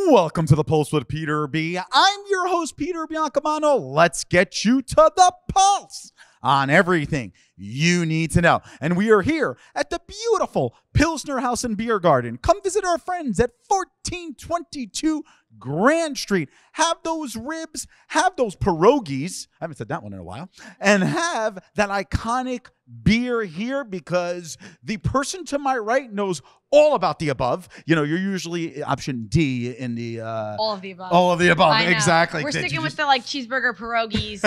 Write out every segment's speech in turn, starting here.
Welcome to the Pulse with Peter B. I'm your host, Peter Biancamano. Let's get you to the pulse on everything you need to know. And we are here at the beautiful Pilsner House and Beer Garden. Come visit our friends at 1422 Grand Street. Have those ribs, have those pierogies. I haven't said that one in a while. And have that iconic beer here, because the person to my right knows all about the above. You know, you're usually option D in the all of the above. All of the above, exactly. We're sticking with the like cheeseburger pierogies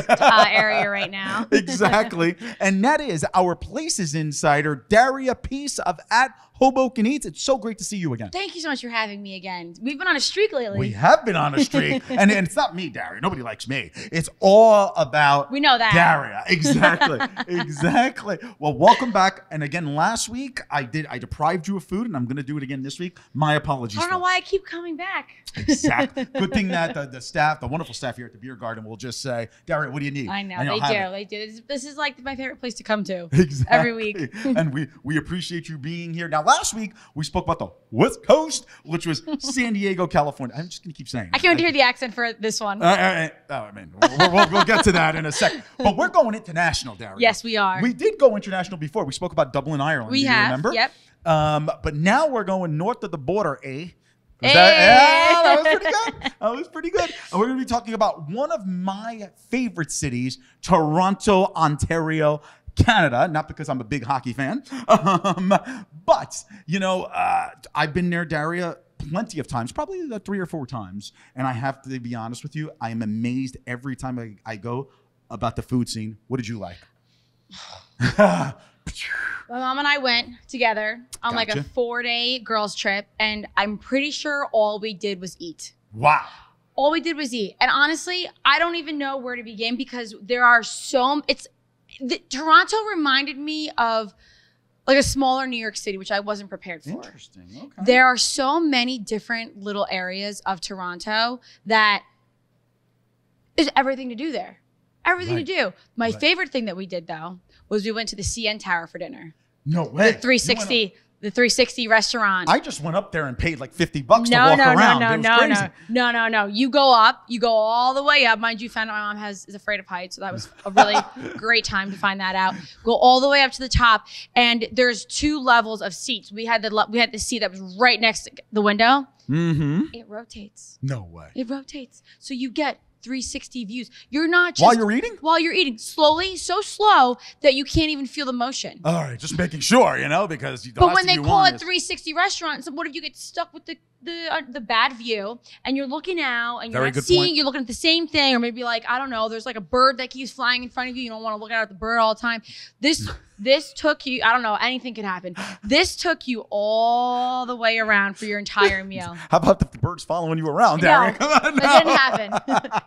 area right now. Exactly. And that is our Places Insider, Daria Peace of at Hoboken Eats. It's so great to see you again. Thank you so much for having me again. We've been on a streak lately. We have been on a streak. and it's not me, Daria. Nobody likes me. It's all about we know that. Daria. Exactly. Exactly. Well, welcome back. And again, last week I deprived you of food, and I'm going to do it again this week. My apologies. I don't know why I keep coming back. Exactly. Good thing that the staff, the wonderful staff here at the beer garden, will just say, Daria, what do you need? I know they do. This is like my favorite place to come to. Exactly. Every week. And we appreciate you being here. Now, last week we spoke about the West Coast, which was San Diego, California. I'm just going to keep saying it. I can't wait to hear the accent for this one. I mean, we'll get to that in a second. But we're going international, Daria. Yes, we are. We did go international before. We spoke about Dublin, Ireland. We do you have. Remember? Yep. But now we're going north of the border, eh? Hey. That was pretty good. That was pretty good. And we're going to be talking about one of my favorite cities, Toronto, Ontario, Canada. Not because I'm a big hockey fan, but you know, I've been there, Daria, plenty of times, probably 3 or 4 times, and I have to be honest with you, I am amazed every time I go about the food scene. What did you like? My mom and I went together on like a 4-day girls trip, and I'm pretty sure all we did was eat. Wow. All we did was eat. And honestly, I don't even know where to begin, because there are Toronto reminded me of like a smaller New York City, which I wasn't prepared for. Interesting. Okay. There are so many different little areas of Toronto that there's everything to do there. Everything to do. My favorite thing that we did, though, was we went to the CN Tower for dinner. No way. The 360 restaurant. I just went up there and paid like $50 to walk around. No. You go up. You go all the way up. Mind you, found out my mom is afraid of heights, so that was a really great time to find that out. Go all the way up to the top, and there's 2 levels of seats. We had the seat that was right next to the window. Mm-hmm. It rotates. No way. It rotates, so you get 360 views. You're not just while you're eating? While you're eating. Slowly, so slow that you can't even feel the motion. All right, just making sure, you know, because you But when they call it 360 restaurant, so what if you get stuck with the bad view, and you're looking out and you're not seeing, you're looking at the same thing, or maybe like, I don't know, there's like a bird that keeps flying in front of you. You don't want to look at the bird all the time. This took you, I don't know, anything could happen. This took you all the way around for your entire meal. How about the birds following you around, Daria? No, that didn't happen.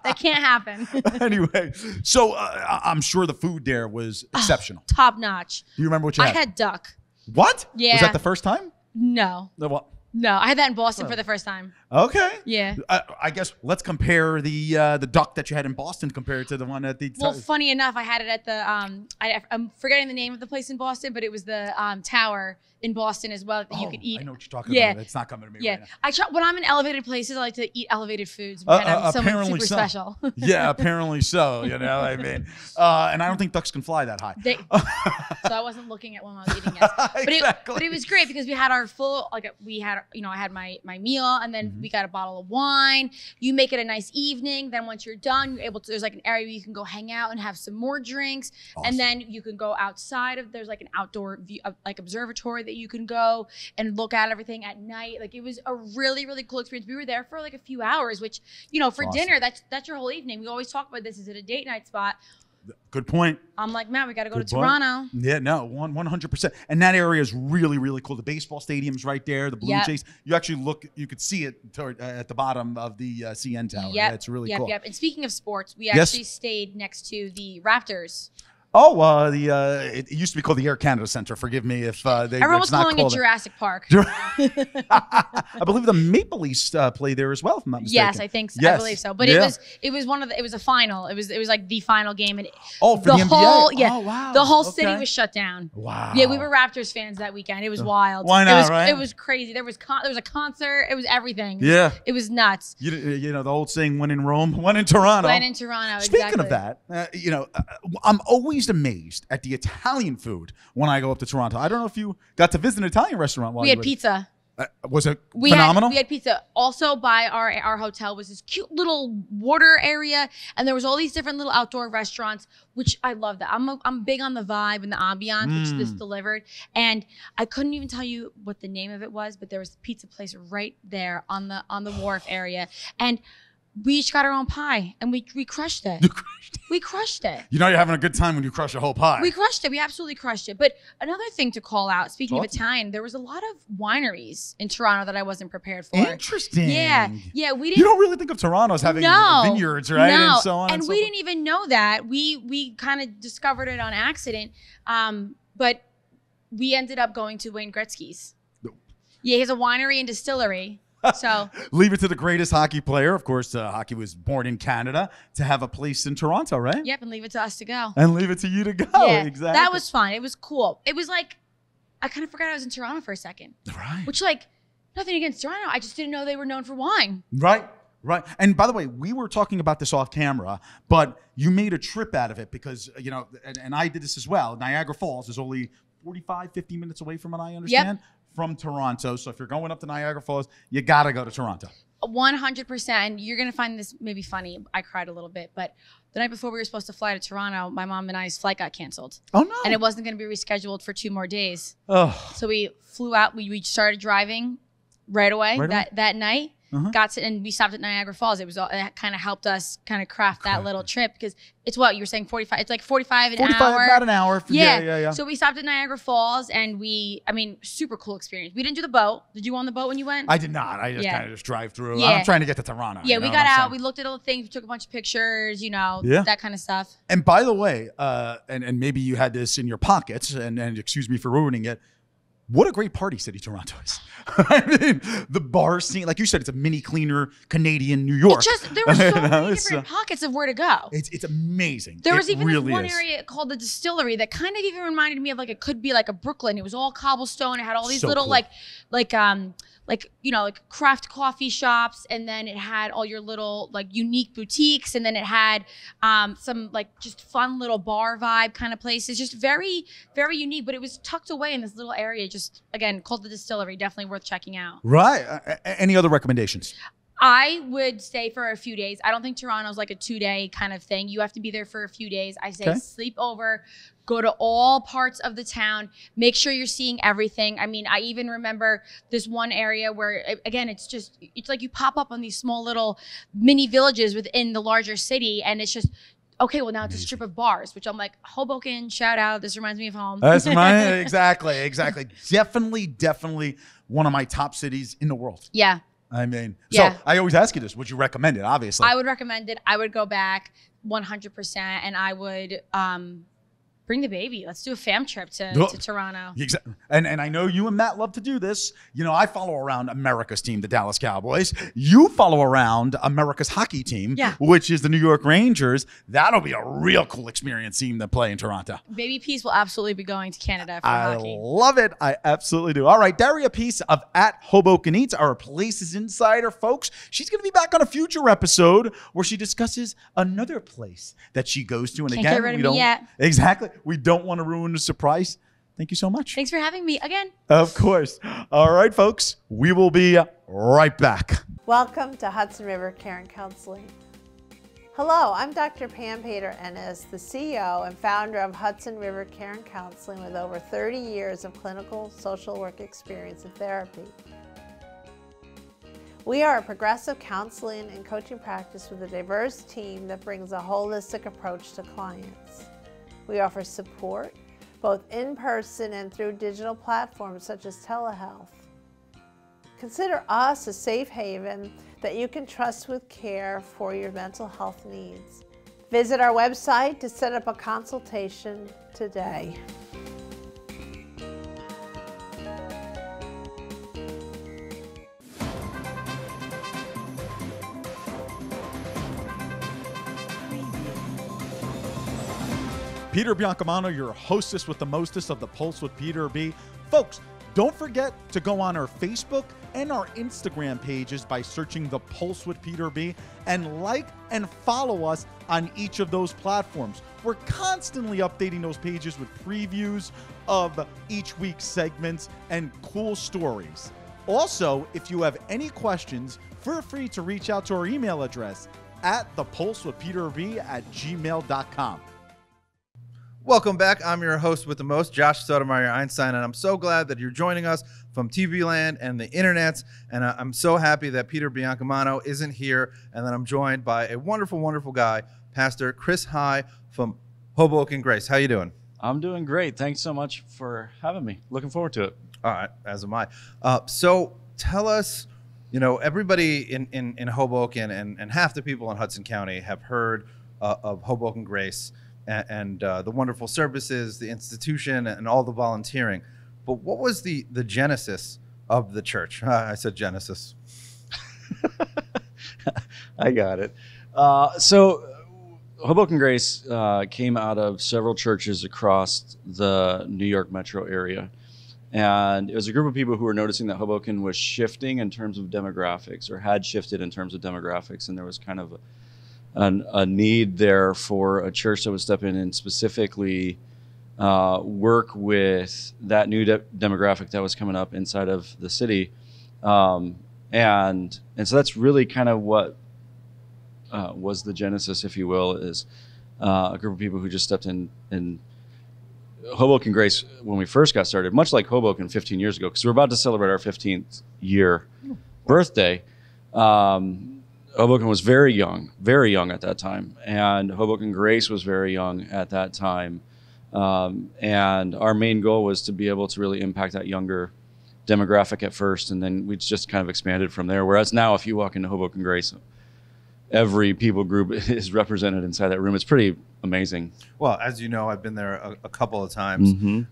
That can't happen. Anyway, so I'm sure the food there was exceptional. Top notch. Do you remember what you had? I had duck. What? Yeah. Was that the first time? No. What? No, I had that in Boston for the first time. Okay. Yeah. I guess let's compare the duck that you had in Boston compared to the one at the. Well, funny enough, I had it at the I'm forgetting the name of the place in Boston, but it was the tower in Boston as well that you could eat. I know what you're talking about. It's not coming to me right now. I try, when I'm in elevated places, I like to eat elevated foods. Someone super special. Yeah, apparently so. You know, I mean, and I don't think ducks can fly that high. So I wasn't looking at when I was eating it. But it was great because we had our full, I had my meal, and then we got a bottle of wine. You make it a nice evening. Then once you're done, you're able to, there's like an area where you can go hang out and have some more drinks. Awesome. And then you can go outside there's like an outdoor view, like observatory that you can go and look at everything at night. Like, it was a really, really cool experience. We were there for like a few hours, which, you know, for dinner, that's your whole evening. We always talk about this. Is it a date night spot? Good point. I'm like, man, we got to go to Toronto. Yeah, no, 100%. And that area is really, really cool. The baseball stadium's right there. The Blue Jays. You actually you could see it at the bottom of the CN Tower. Yeah, it's really cool. Yep. And speaking of sports, we actually stayed next to the Raptors. Oh, it used to be called the Air Canada Center. Forgive me if everyone was calling it Jurassic Park. I believe the Maple Leafs play there as well, if I'm not mistaken. Yes, I think so. Yes. I believe so. But it was it was a final. It was like the final game, and for the NBA? Yeah, oh, wow. the whole city was shut down. Wow. Yeah, we were Raptors fans that weekend. It was wild. Why not? It was crazy. There was a concert. It was everything. Yeah, it was nuts. You know the old saying, "When in Rome, when in Toronto." When in Toronto. Speaking of that, I'm always amazed at the Italian food when I go up to Toronto. I don't know if you got to visit an Italian restaurant while we had pizza. Was it phenomenal? We had pizza. Also by our hotel was this cute little water area, and there was all these different little outdoor restaurants, which I love that. I'm big on the vibe and the ambiance, which this delivered. And I couldn't even tell you what the name of it was, but there was a pizza place right there on the wharf area. And we each got our own pie, and we crushed it. We crushed it. You know you're having a good time when you crush a whole pie. We crushed it. We absolutely crushed it. But another thing to call out, speaking of Italian, there was a lot of wineries in Toronto that I wasn't prepared for. Interesting. Yeah. We didn't. You don't really think of Toronto as having vineyards, right? No. And so on. And we didn't even know that. We kind of discovered it on accident. But we ended up going to Wayne Gretzky's. Yeah, he has a winery and distillery. So leave it to the greatest hockey player. Of course, hockey was born in Canada to have a place in Toronto, right? Yep, and leave it to us to go. And leave it to you to go. Yeah, exactly. That was fun. It was cool. It was like, I kind of forgot I was in Toronto for a second. Right. Which, like, nothing against Toronto. I just didn't know they were known for wine. Right. Right. And by the way, we were talking about this off camera, but you made a trip out of it because, and I did this as well. Niagara Falls is only 45, 50 minutes away from what I understand. Yep. From Toronto. So if you're going up to Niagara Falls, you got to go to Toronto. 100%. You're going to find this maybe funny. I cried a little bit, but the night before we were supposed to fly to Toronto, my mom and I's flight got canceled. Oh, no. And it wasn't going to be rescheduled for 2 more days. Oh. So we flew out. We started driving right away that night. And we stopped at Niagara Falls. It kind of helped us kind of craft that little trip because it's what you were saying, 45. It's like 45 an hour. About an hour. Yeah. So we stopped at Niagara Falls, and super cool experience. We didn't do the boat. Did you go on the boat when you went? I did not. I just kind of just drive through. Yeah. I'm trying to get to Toronto. Yeah, we got out. We looked at all the things. We took a bunch of pictures. That kind of stuff. And by the way, and maybe you had this in your pockets, and excuse me for ruining it. What a great party city Toronto is. I mean, the bar scene, like you said, it's a mini cleaner Canadian New York. There were so many different pockets of where to go. It's amazing. There was even this one area called the Distillery that kind of even reminded me of it could be like a Brooklyn. It was all cobblestone. It had all these little cool. like craft coffee shops, and then it had all your little unique boutiques, and then it had some just fun little bar vibe kind of places, just very, very unique. But it was tucked away in this little area, just again called the Distillery. Definitely worth checking out. Right. Any other recommendations? I would stay for a few days. I don't think Toronto's like a 2-day kind of thing. You have to be there for a few days. I say sleep over, go to all parts of the town, make sure you're seeing everything. I mean, I even remember this one area where, again, it's like you pop up on these small little mini villages within the larger city, and it's just, okay, well, now it's a strip of bars, which I'm like, Hoboken, shout out. This reminds me of home. That's exactly. Definitely one of my top cities in the world. Yeah. I mean, so I always ask you this. Would you recommend it, obviously? I would recommend it. I would go back 100%, and I would bring the baby. Let's do a fam trip to Toronto. Exactly. And I know you and Matt love to do this. I follow around America's team, the Dallas Cowboys. You follow around America's hockey team, which is the New York Rangers. That'll be a real cool experience seeing them play in Toronto. Baby Peace will absolutely be going to Canada for hockey. I love it. I absolutely do. All right, Daria Peace of @Hoboken Eats, our Places Insider, folks. She's going to be back on a future episode where she discusses another place that she goes to. And Can't get rid of me yet. Exactly. We don't want to ruin the surprise. Thank you so much. Thanks for having me again. Of course. All right, folks. We will be right back. Welcome to Hudson River Care and Counseling. Hello, I'm Dr. Pam Pater-Ennis, the CEO and founder of Hudson River Care and Counseling with over 30 years of clinical social work experience and therapy. We are a progressive counseling and coaching practice with a diverse team that brings a holistic approach to clients. We offer support both in person and through digital platforms such as telehealth. Consider us a safe haven that you can trust with care for your mental health needs. Visit our website to set up a consultation today. Peter Biancamano, your hostess with the mostest of the Pulse with Peter B. Folks, don't forget to go on our Facebook and our Instagram pages by searching The Pulse with Peter B. and like and follow us on each of those platforms. We're constantly updating those pages with previews of each week's segments and cool stories. Also, if you have any questions, feel free to reach out to our email address at thepulsewithpeterb@gmail.com. Welcome back. I'm your host with the most, Josh Sotomayor Einstein, and I'm so glad that you're joining us from TV land and the internets. And I'm so happy that Peter Biancamano isn't here, and that I'm joined by a wonderful, wonderful guy, Pastor Chris High from Hoboken Grace. How you doing? I'm doing great. Thanks so much for having me. Looking forward to it. All right, as am I. So tell us, you know, everybody in Hoboken and half the people in Hudson County have heard of Hoboken Grace and the wonderful services, the institution, and all the volunteering. But what was the genesis of the church? I said Genesis. I got it. So Hoboken Grace came out of several churches across the New York metro area. And it was a group of people who were noticing that Hoboken was shifting in terms of demographics, or had shifted in terms of demographics. And there was kind of a need there for a church that would step in and specifically work with that new demographic that was coming up inside of the city. And so that's really kind of what was the genesis, if you will, is a group of people who just stepped in. And Hoboken Grace, when we first got started, much like Hoboken 15 years ago, because we're about to celebrate our 15th year birthday, Hoboken was very young at that time, and Hoboken Grace was very young at that time. And our main goal was to be able to really impact that younger demographic at first, and then we just kind of expanded from there. Whereas now, if you walk into Hoboken Grace, every people group is represented inside that room. It's pretty amazing. Well, as you know, I've been there a couple of times. Mm-hmm.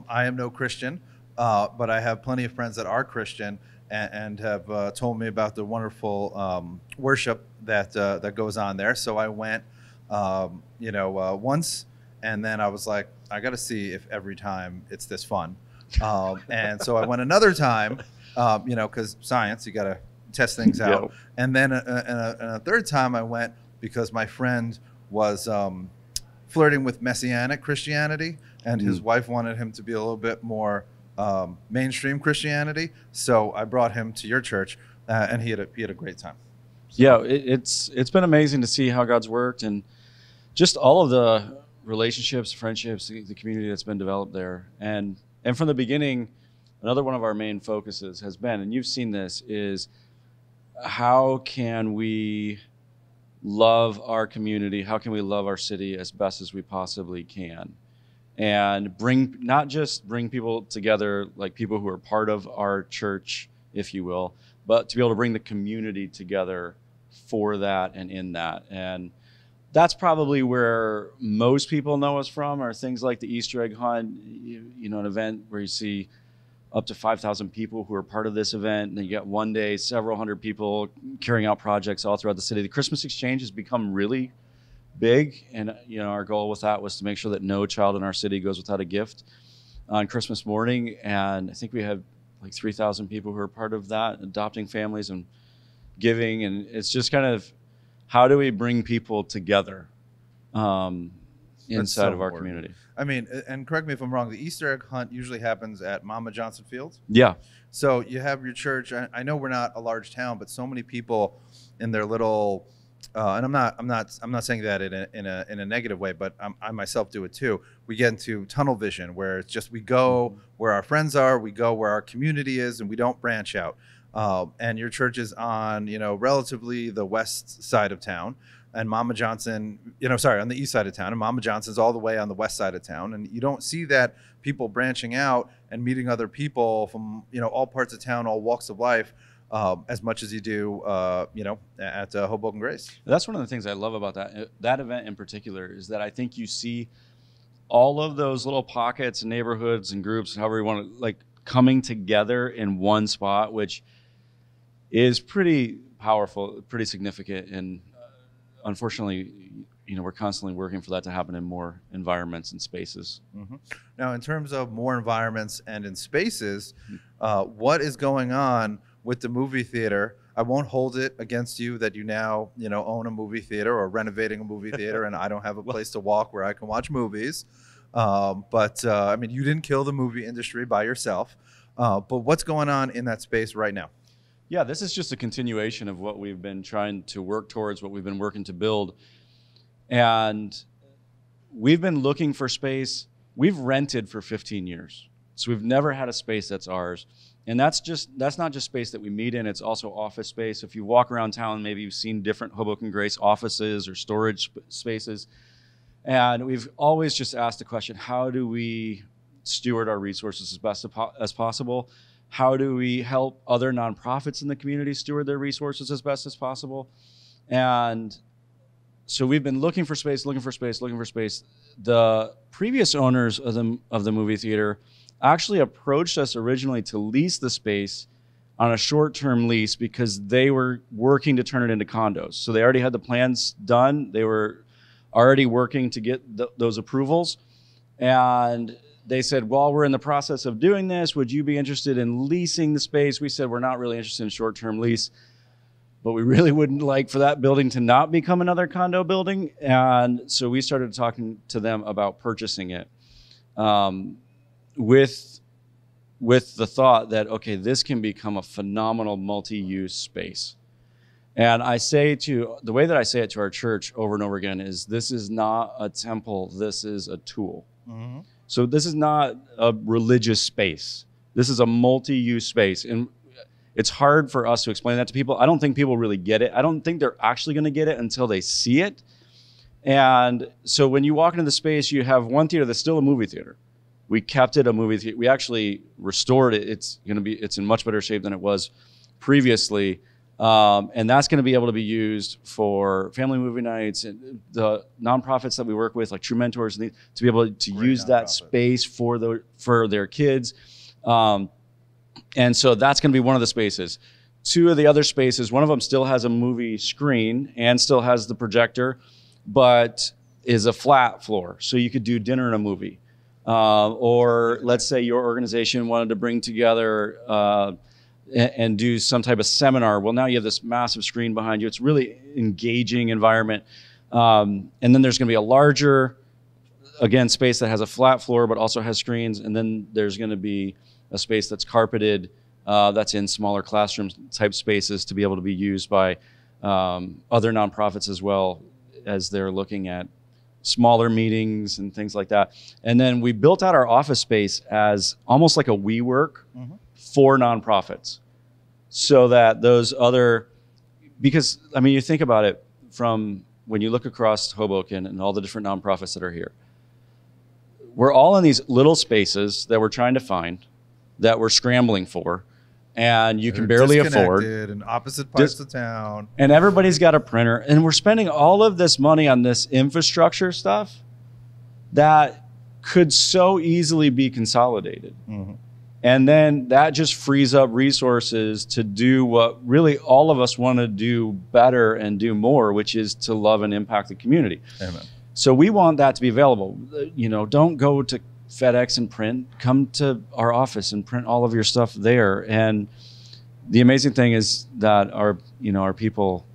I am no Christian, but I have plenty of friends that are Christian and have told me about the wonderful worship that goes on there. So I went, once, and then I was like, I got to see if every time it's this fun. And so I went another time, because science, you got to test things out. Yep. And then a third time I went because my friend was flirting with Messianic Christianity, and his wife wanted him to be a little bit more mainstream Christianity. So I brought him to your church, and he had a great time. So. Yeah, it's been amazing to see how God's worked, and just all of the relationships, friendships, the community that's been developed there. And from the beginning, another one of our main focuses has been, and you've seen this, is how can we love our community? How can we love our city as best as we possibly can? And not just bring people together, like people who are part of our church, if you will, but to be able to bring the community together for that and in that. And that's probably where most people know us from, are things like the Easter egg hunt, an event where you see up to 5,000 people who are part of this event. And then you get one day, several hundred people carrying out projects all throughout the city. The Christmas exchange has become really big. And, our goal with that was to make sure that no child in our city goes without a gift on Christmas morning. And I think we have like 3,000 people who are part of that, adopting families and giving. And it's just kind of, how do we bring people together inside of our community? I mean, and correct me if I'm wrong, the Easter egg hunt usually happens at Mama Johnson Field. Yeah. So you have your church. I know we're not a large town, but so many people in their little, and I'm not saying that in a negative way, but I myself do it too. We get into tunnel vision, where it's just we go where our friends are, we go where our community is, and we don't branch out. And your church is on, relatively the west side of town. And Mama Johnson, on the east side of town, and Mama Johnson's all the way on the west side of town. And you don't see that people branching out and meeting other people from, all parts of town, all walks of life, as much as you do, at Hoboken Grace. That's one of the things I love about that event in particular, is that I think you see all of those little pockets and neighborhoods and groups, however you want to, like, coming together in one spot, which is pretty powerful, pretty significant. And unfortunately, we're constantly working for that to happen in more environments and spaces. Mm-hmm. Now, in terms of more environments and in spaces, what is going on with the movie theater? I won't hold it against you that you now, own a movie theater or renovating a movie theater, and I don't have a place to walk where I can watch movies. But you didn't kill the movie industry by yourself. But what's going on in that space right now? Yeah, this is just a continuation of what we've been trying to work towards, what we've been working to build. And we've been looking for space. We've rented for 15 years. So we've never had a space that's ours. And that's not just space that we meet in, it's also office space. If you walk around town, maybe you've seen different Hoboken Grace offices or storage spaces. And we've always just asked the question, how do we steward our resources as best as possible? How do we help other nonprofits in the community steward their resources as best as possible? And so we've been looking for space. The previous owners of the movie theater actually approached us originally to lease the space on a short-term lease because they were working to turn it into condos. So they already had the plans done. They were already working to get those approvals. And they said, while we're in the process of doing this, would you be interested in leasing the space? We said, we're not really interested in short-term lease, but we really wouldn't like for that building to not become another condo building. And so we started talking to them about purchasing it with the thought that, okay, this can become a phenomenal multi-use space. And the way that I say it to our church over and over again is, this is not a temple, this is a tool. Mm-hmm. So this is not a religious space. This is a multi-use space. And it's hard for us to explain that to people. I don't think people really get it. I don't think they're actually going to get it until they see it. And so when you walk into the space, you have one theater that's still a movie theater. We kept it a movie theater. We actually restored it. It's in much better shape than it was previously. And that's going to be able to be used for family movie nights and the nonprofits that we work with, like True Mentors, to be able to use that space for their kids. And so that's going to be one of the spaces. Two of the other spaces, one of them still has a movie screen and still has the projector, but is a flat floor. So you could do dinner and a movie. Or let's say your organization wanted to bring together and do some type of seminar. Well, now you have this massive screen behind you. It's really engaging environment. And then there's going to be a larger, again, space that has a flat floor but also has screens. And then there's going to be a space that's carpeted, that's in smaller classroom type spaces to be able to be used by other nonprofits as well, as they're looking at smaller meetings and things like that. And then we built out our office space as almost like a WeWork for nonprofits, so that those other, because you think about it from when you look across Hoboken and all the different nonprofits that are here, we're all in these little spaces that we're trying to find, that we're scrambling for, and you can barely afford. In opposite parts of town. And everybody's got a printer, and we're spending all of this money on this infrastructure stuff that could so easily be consolidated. Mm-hmm. And then that just frees up resources to do what really all of us want to do better and do more, which is to love and impact the community. Amen. So we want that to be available. Don't go to FedEx and print. Come to our office and print all of your stuff there. And the amazing thing is that our people,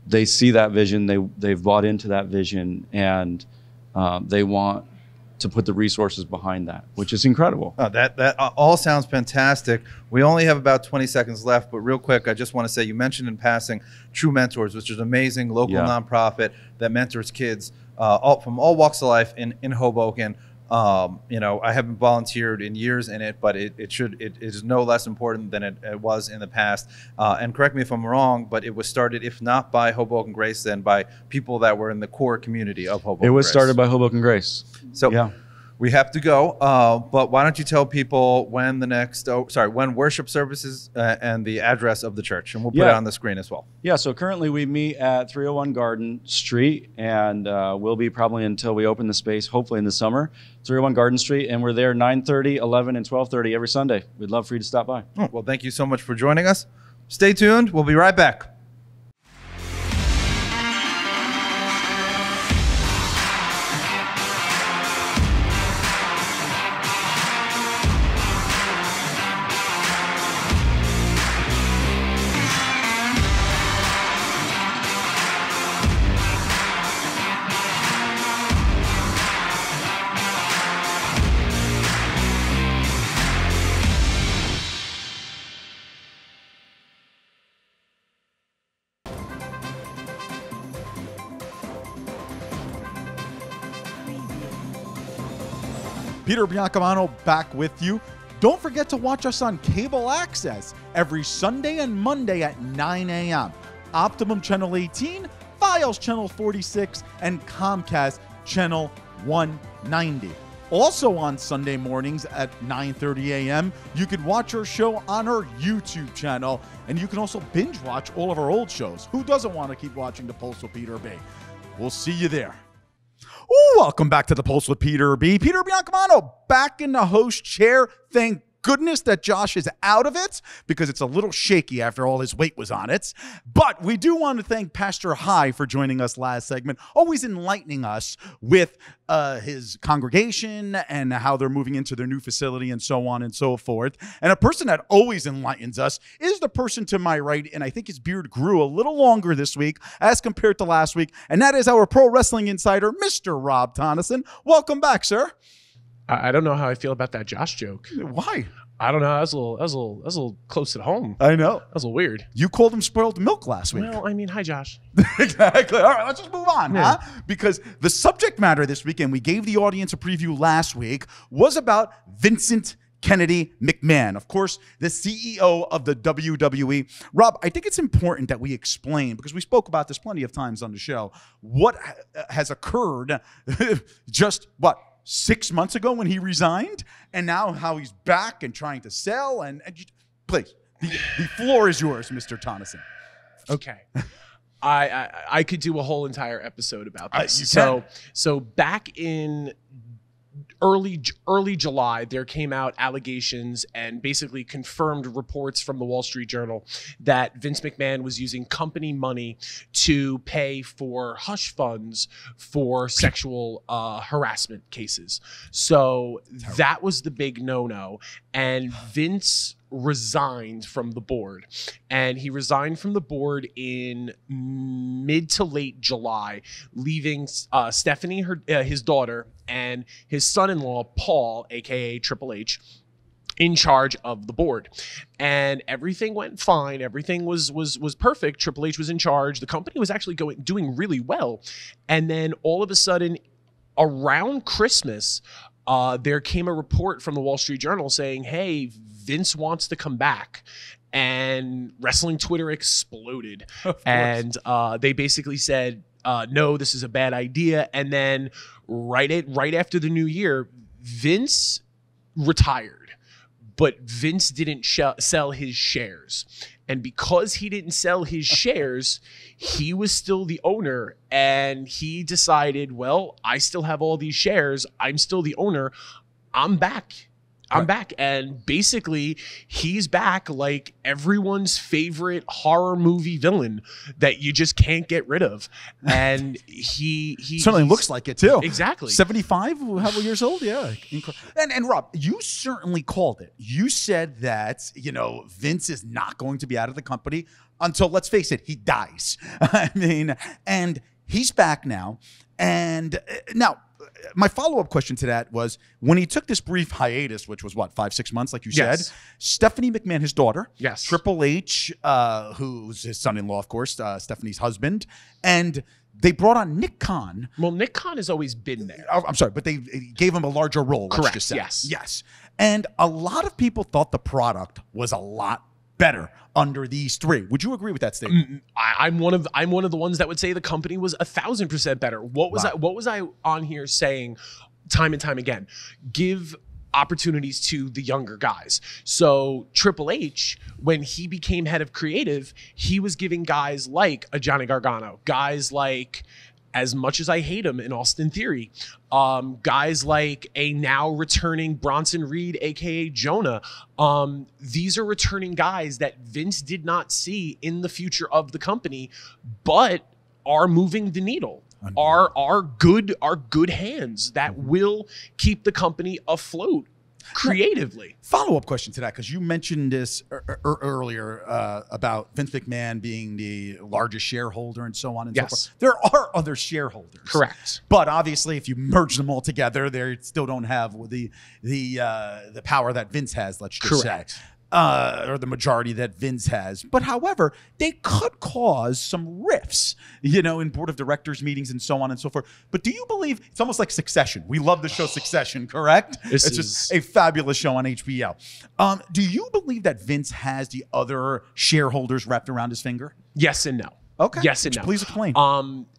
they see that vision. They've bought into that vision, and they want to put the resources behind that, which is incredible. That all sounds fantastic. We only have about 20 seconds left, but real quick, I just want to say, you mentioned in passing True Mentors, which is an amazing local nonprofit that mentors kids from all walks of life in Hoboken. I haven't volunteered in years in it, but it is no less important than it was in the past. And correct me if I'm wrong, but it was started, if not by Hoboken Grace, then by people that were in the core community of Hoboken Grace. It was started by Hoboken Grace. So We have to go, but why don't you tell people when when worship services and the address of the church, and we'll put it on the screen as well. Yeah, so currently we meet at 301 Garden Street, and we'll be probably until we open the space, hopefully in the summer, 301 Garden Street, and we're there 9:30, 11, and 12:30 every Sunday. We'd love for you to stop by. Oh, well, thank you so much for joining us. Stay tuned. We'll be right back. Peter Biancamano back with you. Don't forget to watch us on cable access every Sunday and Monday at 9 a.m. Optimum Channel 18, Files Channel 46, and Comcast Channel 190. Also on Sunday mornings at 9:30 a.m., you can watch our show on our YouTube channel, and you can also binge watch all of our old shows. Who doesn't want to keep watching The Pulse with Peter B? We'll see you there. Welcome back to The Pulse with Peter B. Peter Biancamano back in the host chair. Thank goodness that Josh is out of it, because it's a little shaky after all his weight was on it. But we do want to thank Pastor High for joining us last segment, always enlightening us with his congregation and how they're moving into their new facility and so on and so forth. And a person that always enlightens us is the person to my right, and I think his beard grew a little longer this week as compared to last week, and that is our pro wrestling insider, Mr. Rob Tonnesen. Welcome back, sir. I don't know how I feel about that Josh joke. Why? I don't know. That was a little close to home. I know. That was a little weird. You called him spoiled milk last week. Well, I mean, hi, Josh. Exactly. All right, let's just move on, huh? Because the subject matter this weekend, we gave the audience a preview last week, was about Vincent Kennedy McMahon, of course, the CEO of the WWE. Rob, I think it's important that we explain, because we spoke about this plenty of times on the show, what has occurred just, 6 months ago when he resigned, and now how he's back and trying to sell. And please, the floor is yours, Mr. Tonnesen. Okay. I could do a whole entire episode about this. You So back in early July, there came out allegations and basically confirmed reports from the Wall Street Journal that Vince McMahon was using company money to pay for hush funds for sexual harassment cases. So that was the big no-no. And Vince resigned from the board, and he resigned from the board in mid to late July, leaving Stephanie, his daughter, and his son-in-law Paul, aka Triple H, in charge of the board. And everything went fine. Everything was perfect. Triple H was in charge. The company was actually doing really well. And then all of a sudden, around Christmas, there came a report from the Wall Street Journal saying, hey, Vince wants to come back. And wrestling Twitter exploded. And they basically said, no, this is a bad idea. And then right after the new year, Vince retired, but Vince didn't sell his shares. And because he didn't sell his shares, he was still the owner, and he decided, well, I still have all these shares. I'm still the owner. I'm back. I'm back. And basically, he's back like everyone's favorite horror movie villain that you just can't get rid of. And he certainly looks like it too. Exactly. 75 how many years old? Yeah. And Rob, you certainly called it. You said that, Vince is not going to be out of the company until, let's face it, he dies. I mean, and he's back now. And now, my follow-up question to that was, when he took this brief hiatus, which was 5-6 months, like you said, Stephanie McMahon, his daughter, Triple H, who's his son-in-law, of course, Stephanie's husband, and they brought on Nick Khan. Well, Nick Khan has always been there. I'm sorry, but they gave him a larger role. Correct. Just say. Yes. And a lot of people thought the product was a lot better under these three. Would you agree with that statement? I'm one of the ones that would say the company was 1,000% better. What was I on here saying time and time again. Give opportunities to the younger guys. So Triple H, when he became head of creative, he was giving guys like a Johnny Gargano, guys like, as much as I hate him, in Austin Theory, guys like a now returning Bronson Reed, aka Jonah. These are returning guys that Vince did not see in the future of the company, but are moving the needle. Are good hands that will keep the company afloat creatively. Follow-up question to that, because you mentioned this earlier about Vince McMahon being the largest shareholder and so on and so forth. There are other shareholders. Correct. But obviously, if you merge them all together, they still don't have the power that Vince has, let's just say. Or the majority that Vince has. But however, they could cause some rifts, in board of directors meetings and so on and so forth. But do you believe it's almost like Succession? We love the show Succession, correct? It's just a fabulous show on HBO. Do you believe that Vince has the other shareholders wrapped around his finger? Yes and no. Okay. Yes and no. Please explain.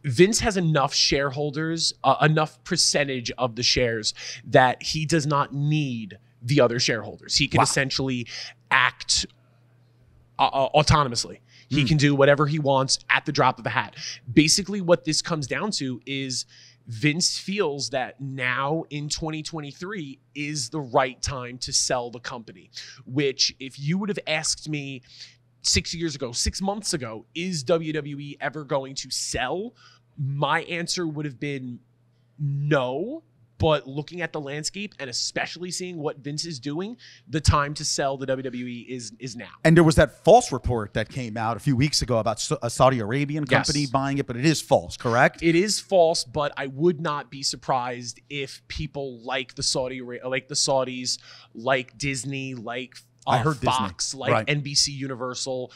Vince has enough shareholders, enough percentage of the shares that he does not need the other shareholders. He can essentially act autonomously. He can do whatever he wants at the drop of a hat. Basically, what this comes down to is Vince feels that now in 2023 is the right time to sell the company, which if you would have asked me 6 years ago, 6 months ago, is WWE ever going to sell? My answer would have been no. But looking at the landscape and especially seeing what Vince is doing, the time to sell the WWE is now. And there was that false report that came out a few weeks ago about a Saudi Arabian company buying it, but it is false, correct? It is false, but I would not be surprised if people like the Saudis, like Disney, like I heard Fox, Disney. like NBC Universal,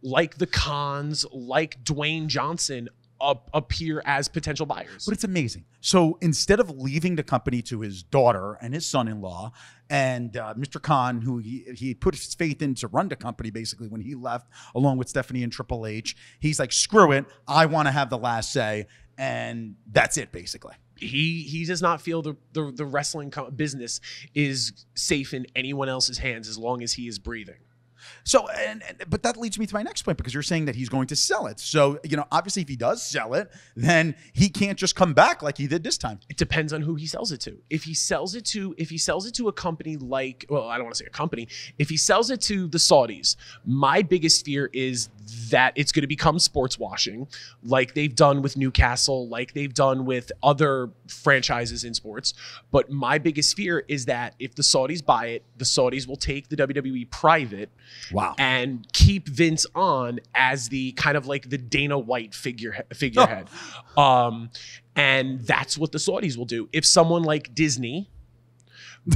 like the Khans, like Dwayne Johnson, appear as potential buyers. But it's amazing. So instead of leaving the company to his daughter and his son-in-law and Mr. Khan, who he put his faith in to run the company basically when he left, along with Stephanie and Triple H, he's like, screw it, I want to have the last say, and that's it basically. He does not feel the wrestling business is safe in anyone else's hands as long as he is breathing. So, but that leads me to my next point, because you're saying that he's going to sell it. So, obviously if he does sell it, then he can't just come back like he did this time. It depends on who he sells it to. If he sells it to a company like, well, I don't want to say a company. If he sells it to the Saudis, my biggest fear is that it's going to become sports washing, like they've done with Newcastle, like they've done with other franchises in sports. But my biggest fear is that if the Saudis buy it, the Saudis will take the WWE private. Wow. And keep Vince on as the kind of like the Dana White figurehead. And that's what the Saudis will do. If someone like Disney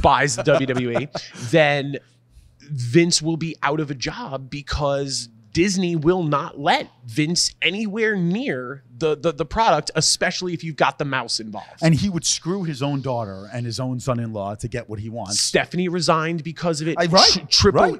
buys the WWE, then Vince will be out of a job because Disney will not let Vince anywhere near the product, especially if you've got the mouse involved. And he would screw his own daughter and his own son-in-law to get what he wants. Stephanie resigned because of it.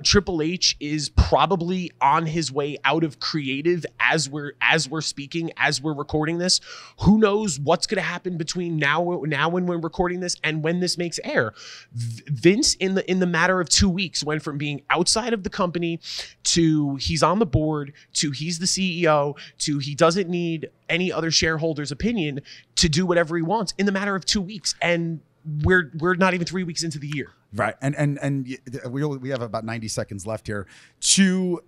Triple H is probably on his way out of creative as we're speaking, as we're recording this. Who knows what's going to happen between now when we're recording this and when this makes air. Vince in the matter of 2 weeks went from being outside of the company to he's on the board to he's the CEO to he doesn't need any other shareholder's opinion to do whatever he wants in the matter of 2 weeks. And we're not even 3 weeks into the year. Right. And we have about 90 seconds left here to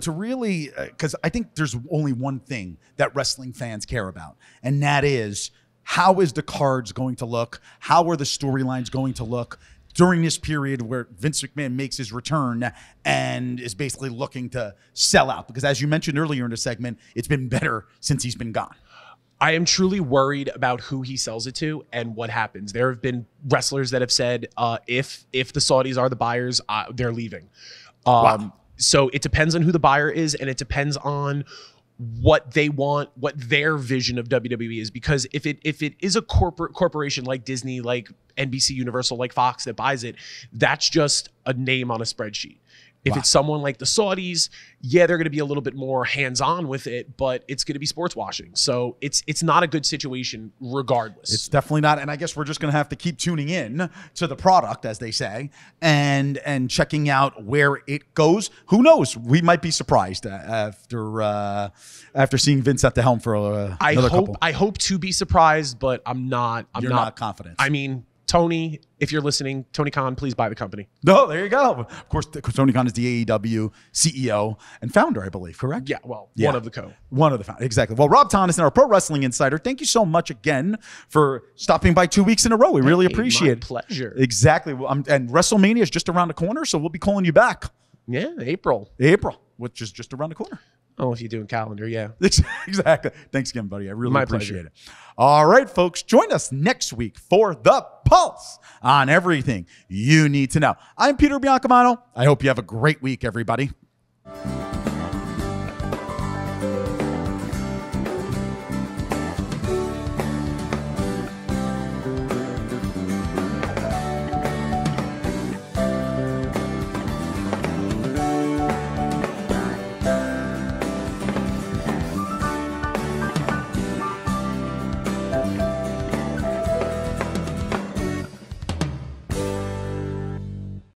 really, because I think there's only one thing that wrestling fans care about, and that is, how is the cards going to look? How are the storylines going to look during this period where Vince McMahon makes his return and is basically looking to sell out? Because as you mentioned earlier in the segment, it's been better since he's been gone. I am truly worried about who he sells it to and what happens. There have been wrestlers that have said, if the Saudis are the buyers, they're leaving. Wow. So it depends on who the buyer is, and it depends on what they want, what their vision of WWE is. Because if it is a corporation like Disney, like NBC Universal, like Fox that buys it, that's just a name on a spreadsheet. If it's someone like the Saudis, yeah, they're going to be a little bit more hands-on with it, but it's going to be sports washing. So it's not a good situation regardless. It's definitely not. And I guess we're just going to have to keep tuning in to the product, as they say, and checking out where it goes. Who knows? We might be surprised after seeing Vince at the helm for another couple. I hope to be surprised, but I'm not. You're not confident. I mean, Tony, if you're listening, Tony Khan, please buy the company. No, there you go. Of course, Tony Khan is the AEW CEO and founder, I believe, correct? Yeah, well, one of the co. One of the founders, exactly. Well, Rob Tonnesen, our Pro Wrestling Insider, thank you so much again for stopping by 2 weeks in a row. We really appreciate it. My pleasure. Exactly. And WrestleMania is just around the corner, so we'll be calling you back. Yeah, April, which is just around the corner. Oh, if you're doing calendar, yeah. Exactly. Thanks again, buddy. I really appreciate it. All right, folks. Join us next week for The Pulse on everything you need to know. I'm Peter Biancamano. I hope you have a great week, everybody.